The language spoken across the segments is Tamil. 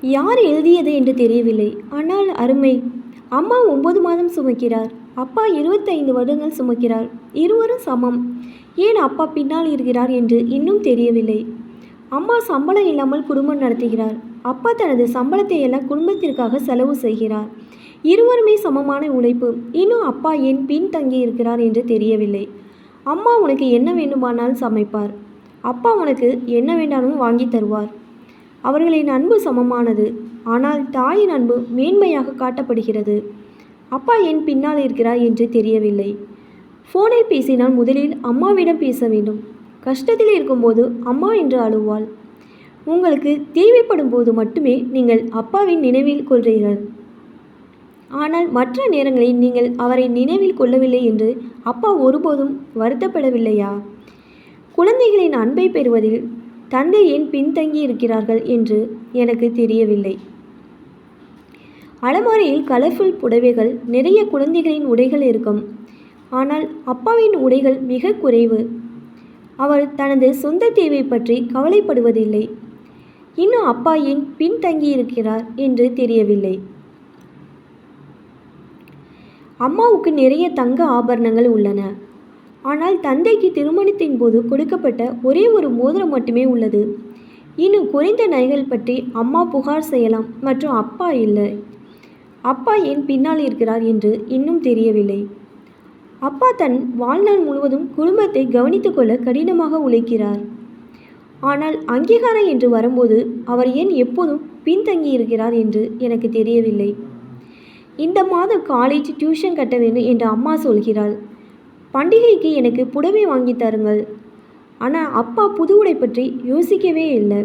யார் எழுதியது என்று தெரியவில்லை. ஆனால் அருமை. அம்மா 9 மாதம் சுமக்கிறார். அப்பா 25 வருடங்கள் சுமக்கிறார். இருவரும் சமம். ஏன் அப்பா பின்னால் இருக்கிறார் என்று இன்னும் தெரியவில்லை. அம்மா சம்பளம் இல்லாமல் குடும்பம் நடத்துகிறார். அப்பா தனது சம்பளத்தை எல்லாம் குடும்பத்திற்காக செலவு செய்கிறார். இருவருமே சமமான உழைப்பு. இன்னும் அப்பா ஏன் பின்தங்கி இருக்கிறார் என்று தெரியவில்லை. அம்மா உனக்கு என்ன வேண்டுமானாலும் சமைப்பார். அப்பா உனக்கு என்ன வேண்டாலும் வாங்கி தருவார். அவர்களின் அன்பு சமமானது. ஆனால் தாயின் அன்பு மேன்மையாக காட்டப்படுகிறது. அப்பா ஏன் பின்னால் இருக்கிறார் என்று தெரியவில்லை. ஃபோனில் பேசினால் முதலில் அம்மாவிடம் பேச வேண்டும். கஷ்டத்தில் இருக்கும்போது அம்மா என்று அழுவாள். உங்களுக்கு தேவைப்படும் போது மட்டுமே நீங்கள் அப்பாவின் நினைவில் கொள்கிறீர்கள். ஆனால் மற்ற நேரங்களில் நீங்கள் அவரை நினைவில் கொள்ளவில்லை என்று அப்பா ஒருபோதும் வருத்தப்படவில்லையா? குழந்தைகளின் அன்பை பெறுவதில் தந்தை ஏன் பின்தங்கி இருக்கிறார்கள் என்று எனக்கு தெரியவில்லை. அலமாரியில் கலர்ஃபுல் புடவைகள், நிறைய குழந்தைகளின் உடைகள் இருக்கும். ஆனால் அப்பாவின் உடைகள் மிக குறைவு. அவர் தனது சொந்த தேவை பற்றி கவலைப்படுவதில்லை. இன்னும் அப்பா ஏன் பின்தங்கி இருக்கிறார் என்று தெரியவில்லை. அம்மாவுக்கு நிறைய தங்க ஆபரணங்கள் உள்ளன. ஆனால் தந்தைக்கு திருமணத்தின் போது கொடுக்கப்பட்ட ஒரே ஒரு மோதிரம் மட்டுமே உள்ளது. இன்னும் குறைந்த நகைகள் பற்றி அம்மா புகார் செய்யலாம். மற்றும் அப்பா இல்லை. அப்பா ஏன் பின்னால் இருக்கிறார் என்று இன்னும் தெரியவில்லை. அப்பா தன் வாழ்நாள் முழுவதும் குடும்பத்தை கவனித்து கொள்ள கடினமாக உழைக்கிறார். ஆனால் அங்கீகாரம் என்று வரும்போது அவர் ஏன் எப்போதும் பின்தங்கி இருக்கிறார் என்று எனக்கு தெரியவில்லை. இந்த மாதம் காலேஜ் டியூஷன் கட்ட வேண்டும் என்று அம்மா சொல்கிறாள். பண்டிகைக்கு எனக்கு புடவை வாங்கி தருங்கள். ஆனால் அப்பா புது உடை பற்றி யோசிக்கவே இல்லை.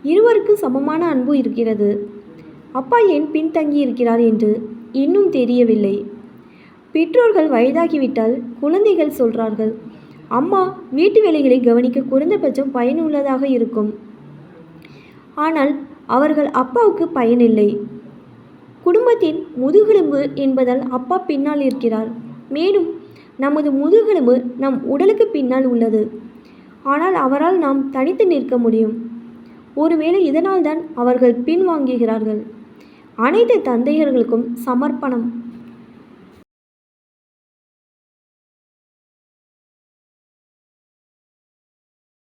இருவருக்கும் சமமான அன்பு இருக்கிறது. அப்பா ஏன் பின்தங்கி இருக்கிறார் என்று இன்னும் தெரியவில்லை. பெற்றோர்கள் வயதாகிவிட்டால் குழந்தைகள் சொல்கிறார்கள், அம்மா வீட்டு வேலைகளை கவனிக்க குறைந்தபட்சம் பயனுள்ளதாக இருக்கும். ஆனால் அவர்கள் அப்பாவுக்கு பயனில்லை. குடும்பத்தின் முதுகெலும்பு என்பதால் அப்பா பின்னால் இருக்கிறார். மேலும் நமது முதுகெலும்பு நம் உடலுக்கு பின்னால் உள்ளது. ஆனால் அவரால் நாம் தனித்து நிற்க முடியும். ஒருவேளை இதனால் தான் அவர்கள் பின்வாங்குகிறார்கள். அனைத்து தந்தையர்களுக்கும் சமர்ப்பணம்.